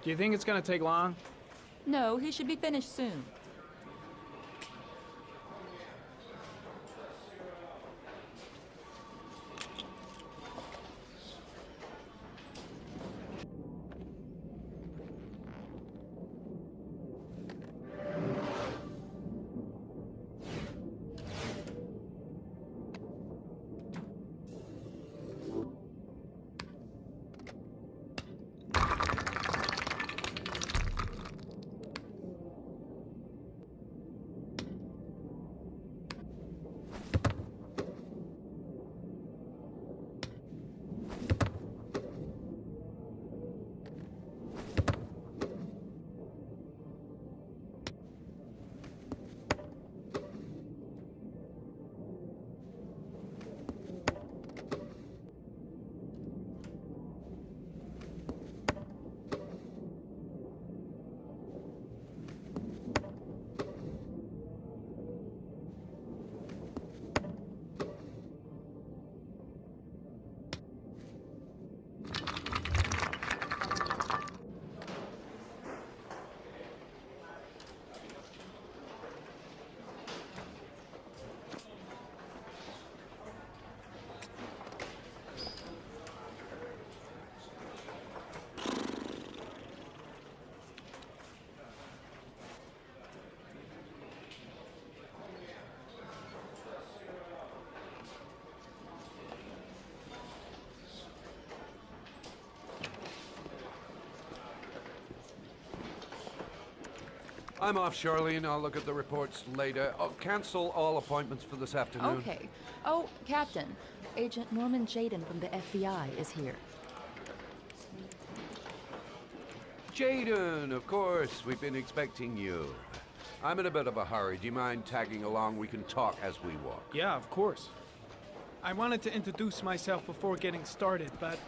Do you think it's gonna take long? No, he should be finished soon. I'm off, Charlene. I'll look at the reports later. Oh, cancel all appointments for this afternoon. Okay. Oh, Captain. Agent Norman Jayden from the FBI is here. Jayden, of course. We've been expecting you. I'm in a bit of a hurry. Do you mind tagging along? We can talk as we walk. Yeah, of course. I wanted to introduce myself before getting started, but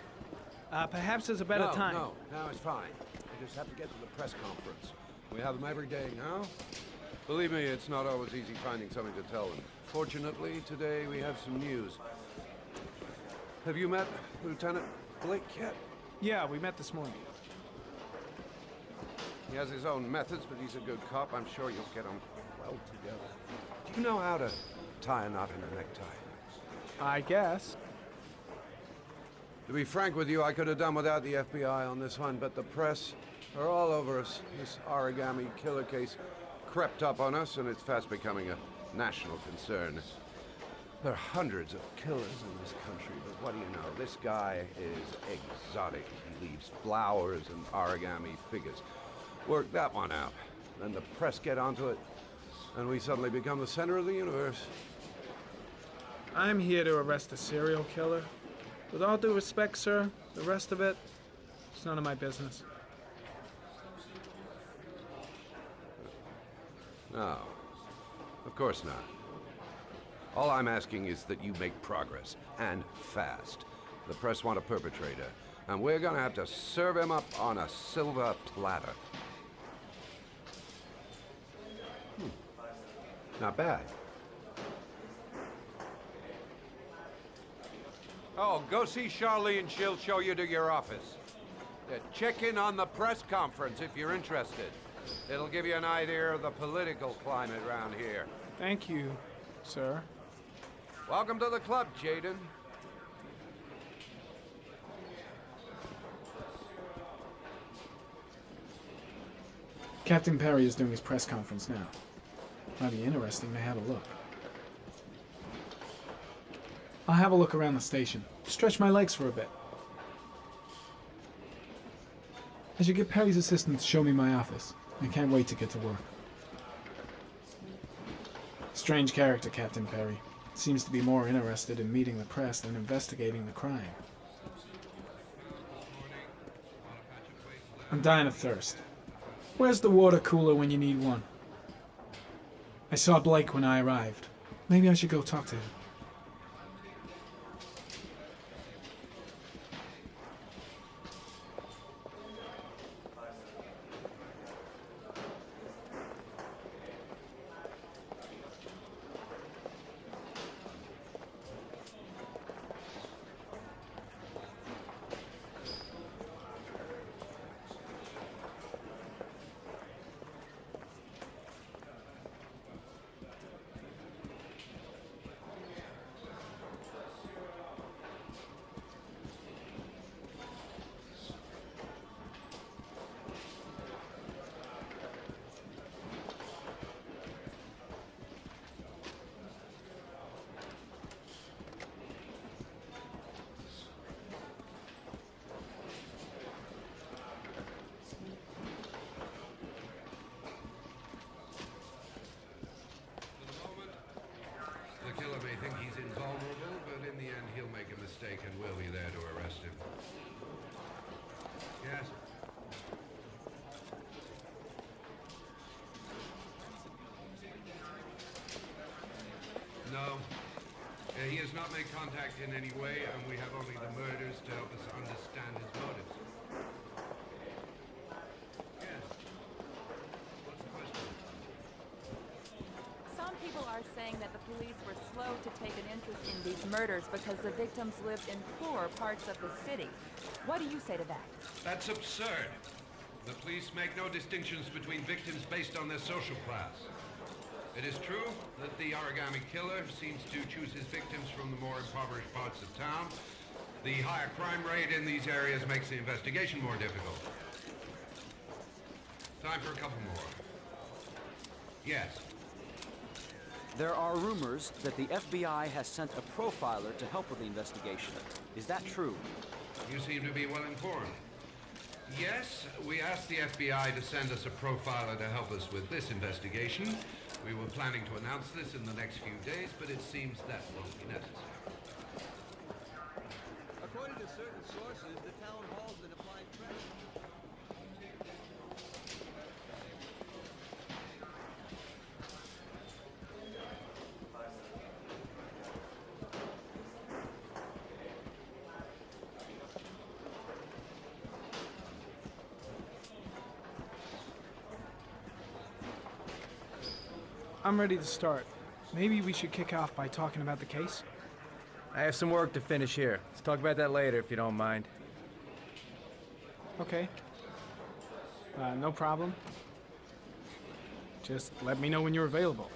perhaps there's a better time. No, it's fine. I just have to get to the press conference. We have them every day now. Believe me, it's not always easy finding something to tell them. Fortunately, today we have some news. Have you met Lieutenant Blake yet? Yeah, we met this morning. He has his own methods, but he's a good cop. I'm sure you'll get on well together. Do you know how to tie a knot in a necktie? I guess. To be frank with you, I could have done without the FBI on this one, but the press are all over us. This origami killer case crept up on us, and it's fast becoming a national concern. There are hundreds of killers in this country, but what do you know? This guy is exotic. He leaves flowers and origami figures. Work that one out. Then the press get onto it, and we suddenly become the center of the universe. I'm here to arrest a serial killer. With all due respect, sir, the rest of it, it's none of my business. No, of course not. All I'm asking is that you make progress, and fast. The press want a perpetrator, and we're gonna have to serve him up on a silver platter. Not bad. Oh, go see Charlene. She'll show you to your office. Check in on the press conference if you're interested. It'll give you an idea of the political climate around here. Thank you, sir. Welcome to the club, Jayden. Captain Perry is doing his press conference now. Might be interesting to have a look. I'll have a look around the station. Stretch my legs for a bit. I should get Perry's assistant to show me my office. I can't wait to get to work. Strange character, Captain Perry. Seems to be more interested in meeting the press than investigating the crime. I'm dying of thirst. Where's the water cooler when you need one? I saw Blake when I arrived. Maybe I should go talk to him. killer may think he's invulnerable, but in the end he'll make a mistake and we'll be there to arrest him. Yes? No. He has not made contact in any way, and we have only the murders to help us understand his motives. Yes. What's the question? Some people are saying that the police were slow to take an interest in these murders because the victims lived in poorer parts of the city. What do you say to that? That's absurd. The police make no distinctions between victims based on their social class. It is true that the origami killer seems to choose his victims from the more impoverished parts of town. The higher crime rate in these areas makes the investigation more difficult. Time for a couple more. Yes. There are rumors that the FBI has sent a profiler to help with the investigation. Is that true? You seem to be well informed. Yes, we asked the FBI to send us a profiler to help us with this investigation. We were planning to announce this in the next few days, but it seems that won't be necessary. According to certain sources, the town hall's been applying pressure. I'm ready to start. Maybe we should kick off by talking about the case? I have some work to finish here. Let's talk about that later if you don't mind. Okay. No problem. Just let me know when you're available.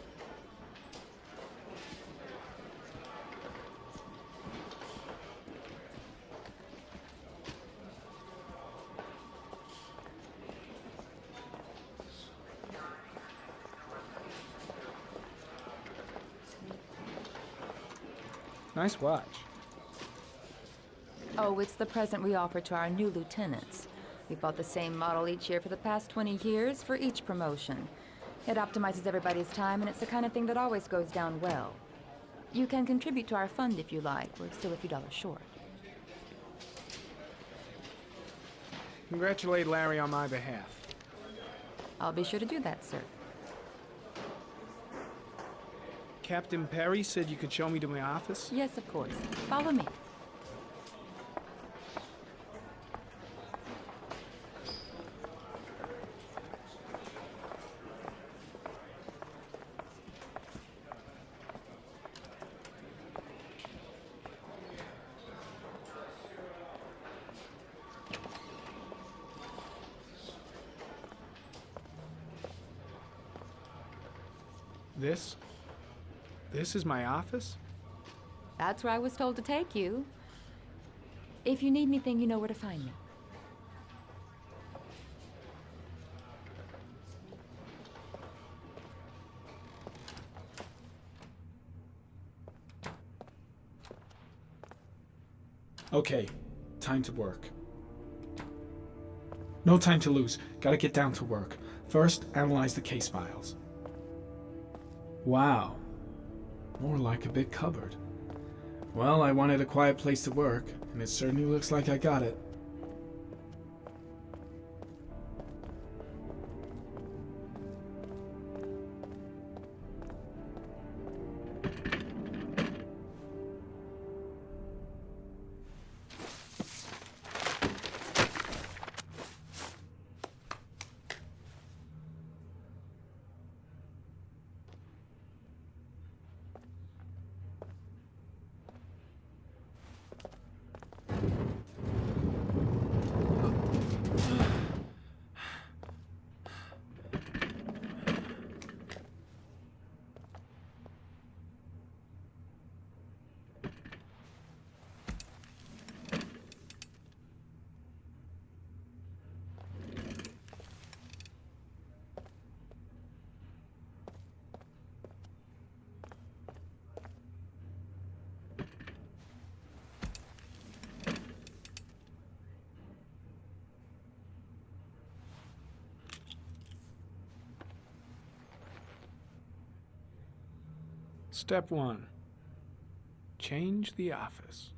Nice watch. Oh, it's the present we offer to our new lieutenants. We bought the same model each year for the past 20 years for each promotion. It optimizes everybody's time, and it's the kind of thing that always goes down well. You can contribute to our fund if you like. We're still a few dollars short. Congratulate Larry on my behalf. I'll be sure to do that, sir. Captain Perry said you could show me to my office? Yes, of course. Follow me. This is my office? That's where I was told to take you. If you need anything, you know where to find me. Okay, time to work. No time to lose. Gotta get down to work. First, analyze the case files. Wow. More like a big cupboard. Well, I wanted a quiet place to work, and it certainly looks like I got it. Step 1. change the office.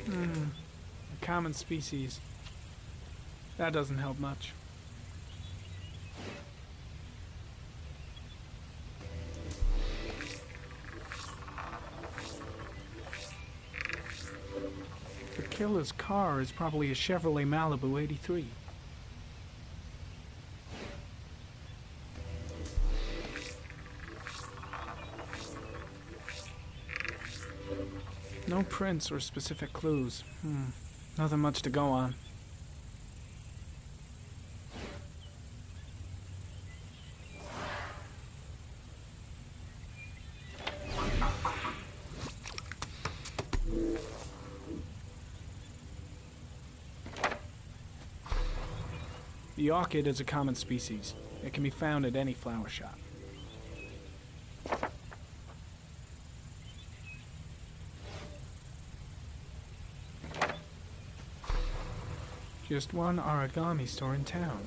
A common species. That doesn't help much. The killer's car is probably a Chevrolet Malibu 83. No prints or specific clues. Nothing much to go on. The orchid is a common species. It can be found at any flower shop. Just one origami store in town.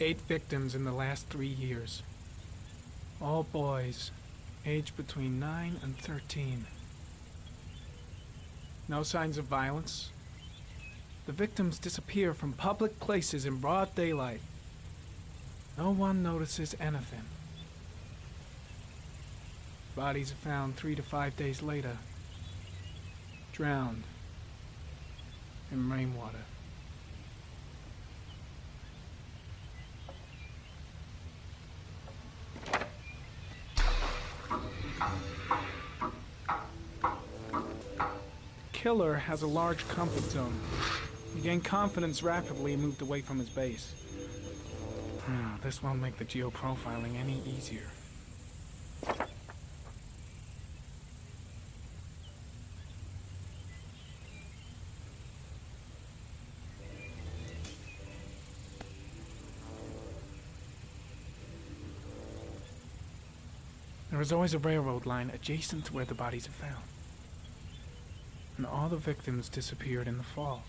Eight victims in the last 3 years. All boys, aged between 9 and 13. No signs of violence. The victims disappear from public places in broad daylight. No one notices anything. Bodies are found 3 to 5 days later, drowned in rainwater. Killer has a large comfort zone. He gained confidence rapidly and moved away from his base. This won't make the geoprofiling any easier. There is always a railroad line adjacent to where the bodies are found. And all the victims disappeared in the fall.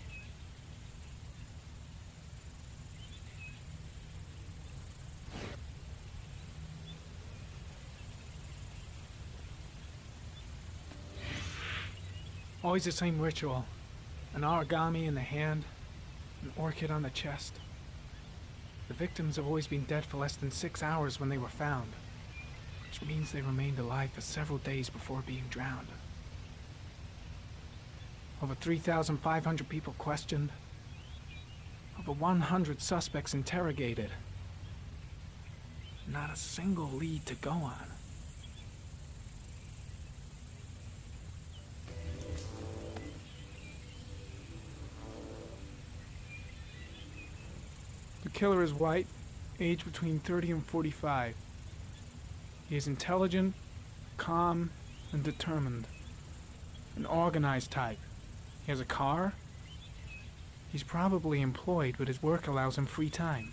Always the same ritual. An origami in the hand, an orchid on the chest. The victims have always been dead for less than 6 hours when they were found, which means they remained alive for several days before being drowned. Over 3,500 people questioned. Over 100 suspects interrogated. Not a single lead to go on. The killer is white, aged between 30 and 45. He is intelligent, calm, and determined. An organized type. He has a car. He's probably employed, but his work allows him free time.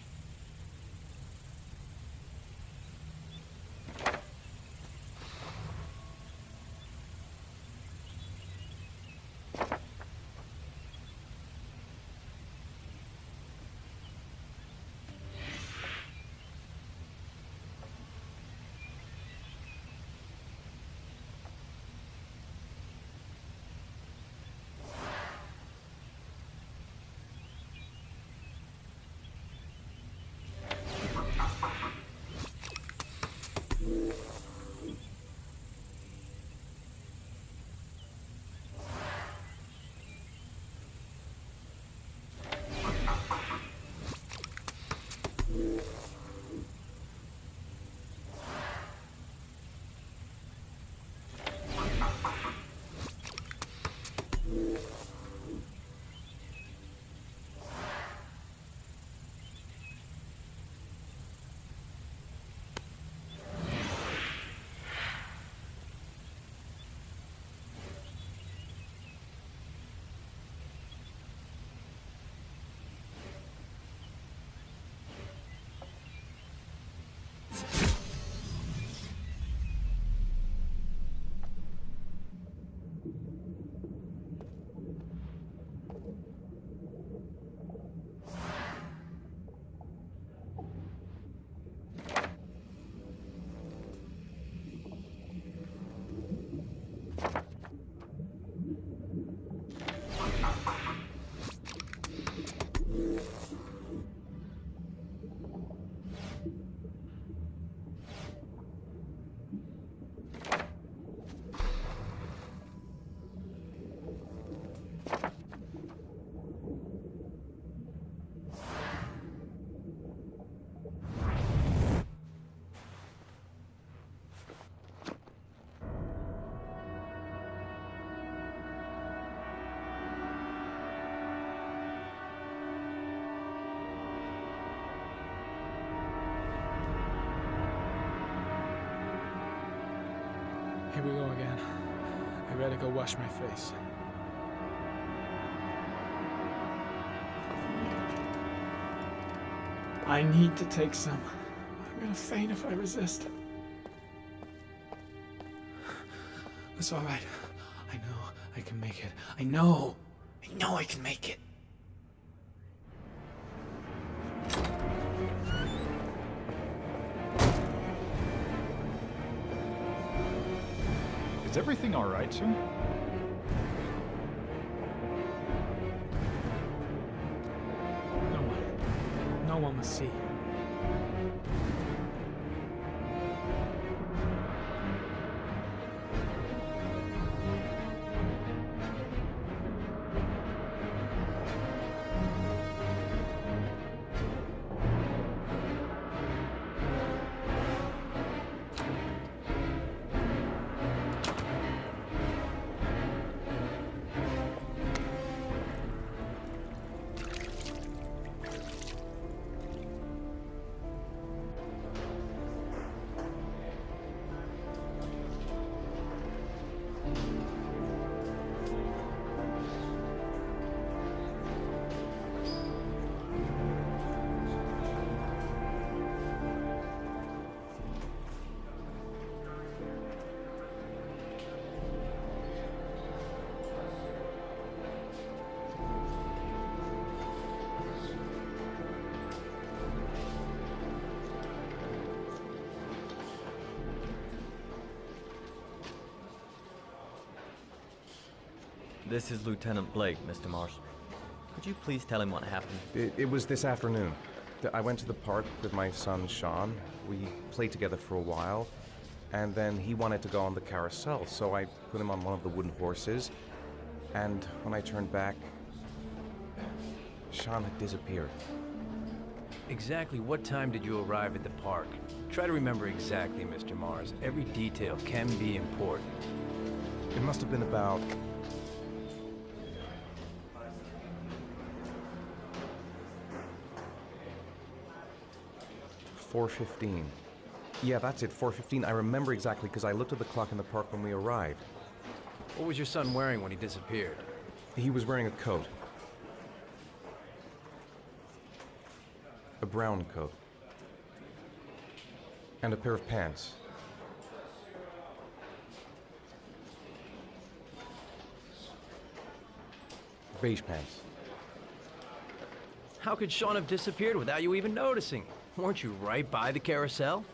Here we go again. I better go wash my face. I need to take some. I'm gonna faint if I resist. It's all right. I know I can make it. I know I can make it. Is everything all right, sir? No one must see. This is Lieutenant Blake, Mr. Mars. Could you please tell him what happened? It was this afternoon. I went to the park with my son, Sean. We played together for a while, and then he wanted to go on the carousel, so I put him on one of the wooden horses, and when I turned back, Sean had disappeared. Exactly what time did you arrive at the park? Try to remember exactly, Mr. Mars. Every detail can be important. It must have been about... $4:15. Yeah, that's it, 4:15. I remember exactly because I looked at the clock in the park when we arrived. What was your son wearing when he disappeared? He was wearing a coat. A brown coat. And a pair of pants. Beige pants. How could Sean have disappeared without you even noticing? Weren't you right by the carousel?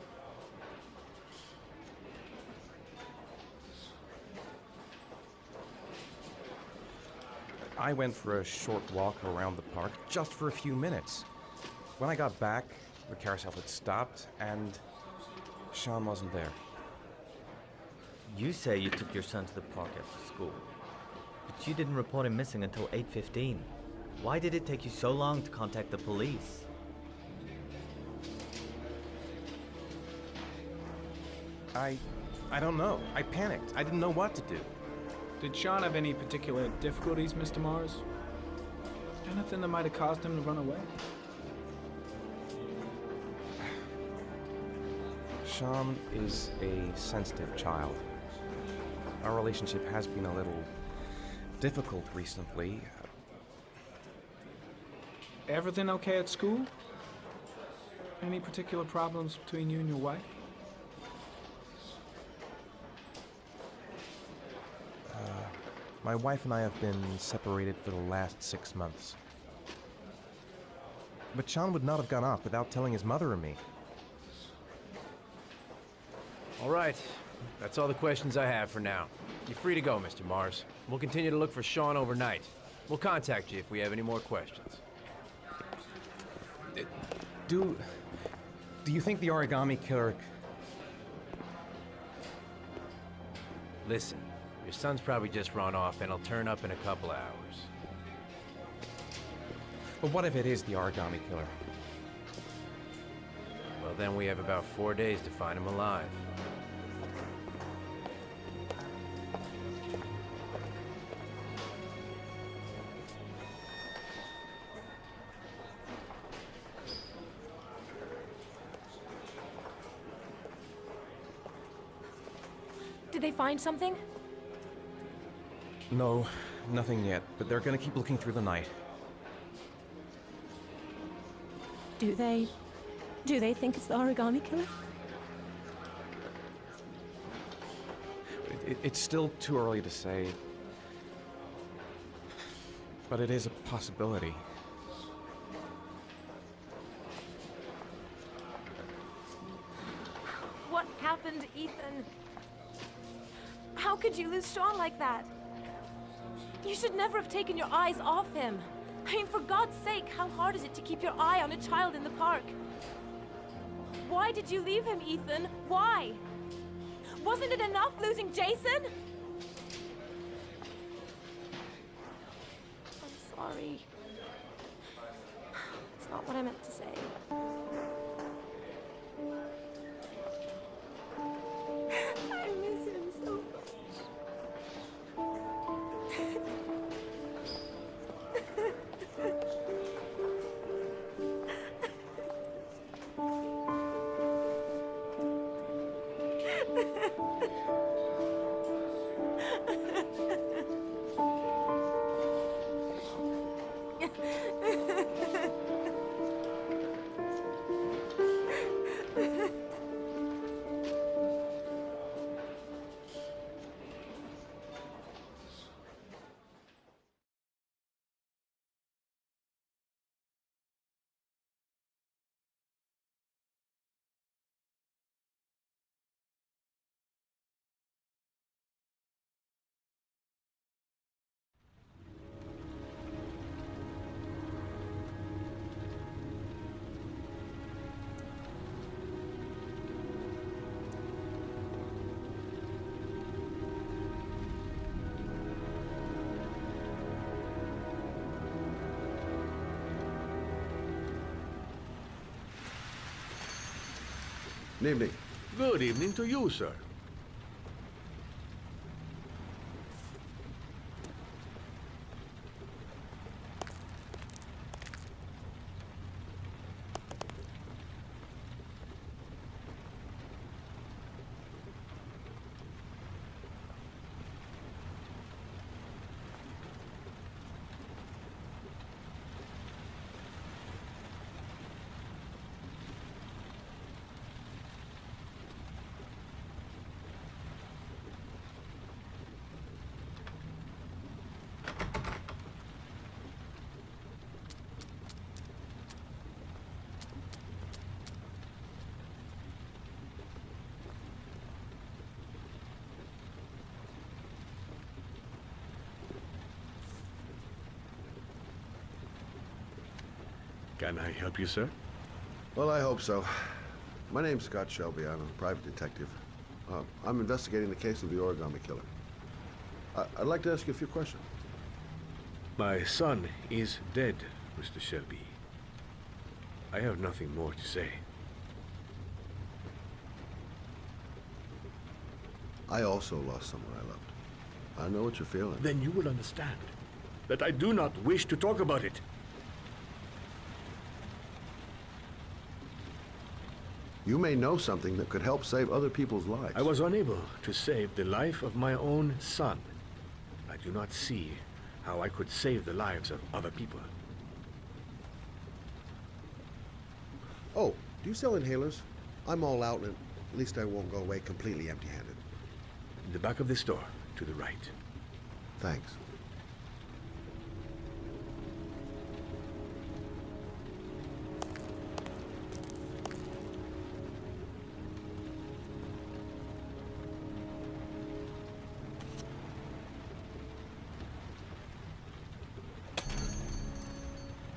I went for a short walk around the park, just for a few minutes. When I got back, the carousel had stopped, and Sean wasn't there. You say you took your son to the park after school, but you didn't report him missing until 8:15. Why did it take you so long to contact the police? I don't know. I panicked. I didn't know what to do. Did Sean have any particular difficulties, Mr. Mars? Anything that might have caused him to run away? Sean is a sensitive child. Our relationship has been a little difficult recently. Everything okay at school? Any particular problems between you and your wife? My wife and I have been separated for the last 6 months. But Sean would not have gone off without telling his mother or me. All right. That's all the questions I have for now. You're free to go, Mr. Mars. We'll continue to look for Sean overnight. We'll contact you if we have any more questions. Do you think the origami killer... Listen, your son's probably just run off and he'll turn up in a couple hours. But what if it is the origami killer? Well, then we have about 4 days to find him alive. Did they find something? No, nothing yet, but they're gonna keep looking through the night. Do they think it's the origami killer? It's still too early to say. But it is a possibility. What happened, Ethan? How could you lose Sean like that? You should never have taken your eyes off him. I mean, for God's sake, how hard is it to keep your eye on a child in the park? Why did you leave him, Ethan? Why? Wasn't it enough losing Jason? I'm sorry. It's not what I meant to say. I miss him so much. Good evening. Good evening to you, sir. Can I help you, sir? Well, I hope so. My name's Scott Shelby. I'm a private detective. I'm investigating the case of the origami killer. I'd like to ask you a few questions. My son is dead, Mr. Shelby. I have nothing more to say. I also lost someone I loved. I know what you're feeling. Then you will understand that I do not wish to talk about it. You may know something that could help save other people's lives. I was unable to save the life of my own son. I do not see how I could save the lives of other people. Oh, do you sell inhalers? I'm all out, and at least I won't go away completely empty-handed. In the back of the store, to the right. Thanks.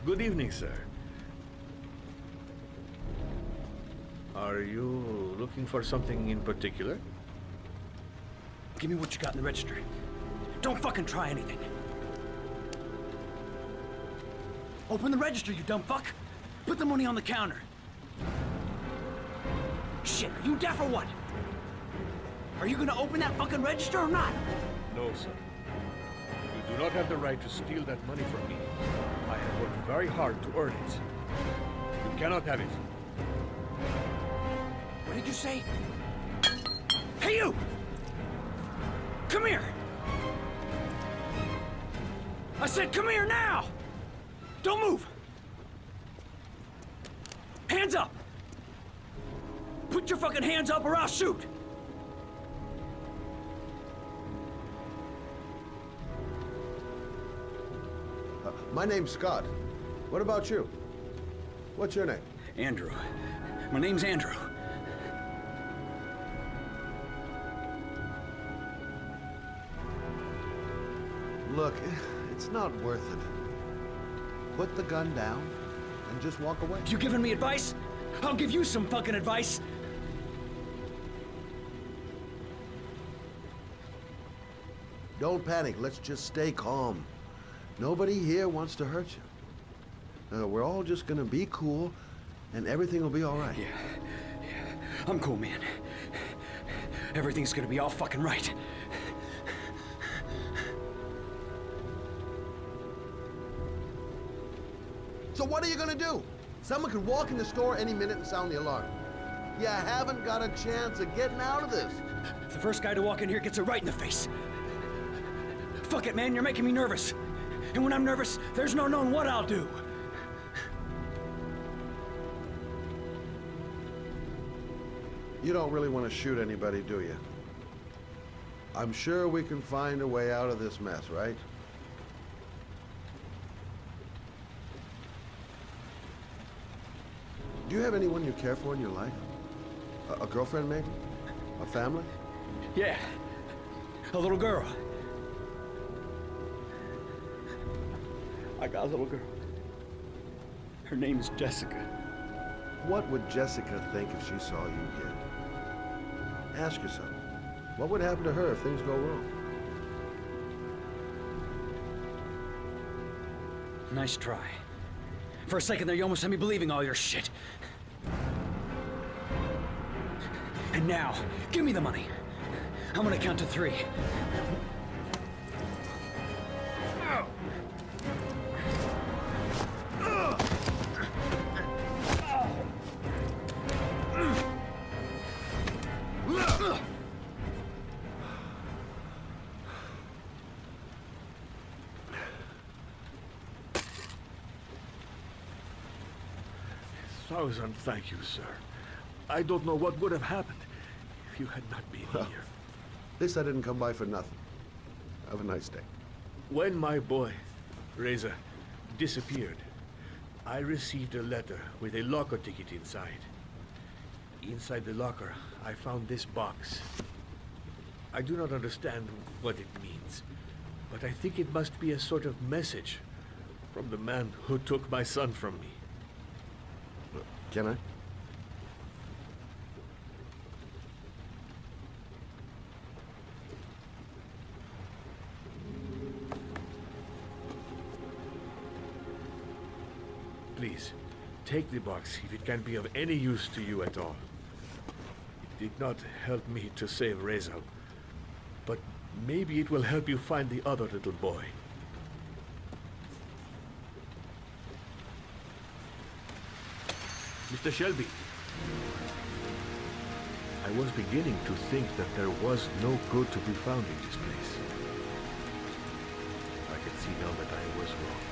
Good evening, sir. Are you looking for something in particular? Give me what you got in the register. Don't fucking try anything. Open the register, you dumb fuck. Put the money on the counter. Shit, are you deaf or what? Are you gonna open that fucking register or not? No, sir. You do not have the right to steal that money from me. I have worked very hard to earn it. You cannot have it. What did you say? Hey, you! Come here! I said come here now! Don't move! Hands up! Put your fucking hands up or I'll shoot! My name's Scott. What about you? What's your name? Andrew. My name's Andrew. Look, it's not worth it. Put the gun down and just walk away. You giving me advice? I'll give you some fucking advice. Don't panic. Let's just stay calm. Nobody here wants to hurt you. We're all just gonna be cool, and everything will be all right. Yeah. I'm cool, man. Everything's gonna be all fucking right. So what are you gonna do? Someone could walk in the store any minute and sound the alarm. You haven't got a chance of getting out of this. The first guy to walk in here gets it right in the face. Fuck it, man, you're making me nervous. And when I'm nervous, there's no knowing what I'll do. You don't really want to shoot anybody, do you? I'm sure we can find a way out of this mess, right? Do you have anyone you care for in your life? A girlfriend, maybe? A family? Yeah. A little girl. I got a little girl. Her name's Jessica. What would Jessica think if she saw you here? Ask yourself, what would happen to her if things go wrong? Nice try. For a second there, you almost had me believing all your shit. And now, give me the money. I'm gonna count to 3. Thousand thank you, sir. I don't know what would have happened if you had not been here. At least I didn't come by for nothing. Have a nice day. When my boy, Reza, disappeared, I received a letter with a locker ticket inside. Inside the locker, I found this box. I do not understand what it means, but I think it must be a sort of message from the man who took my son from me. Can I? Please, take the box if it can be of any use to you at all. It did not help me to save Reza, but maybe it will help you find the other little boy. Mr. Shelby, I was beginning to think that there was no good to be found in this place. I can see now that I was wrong.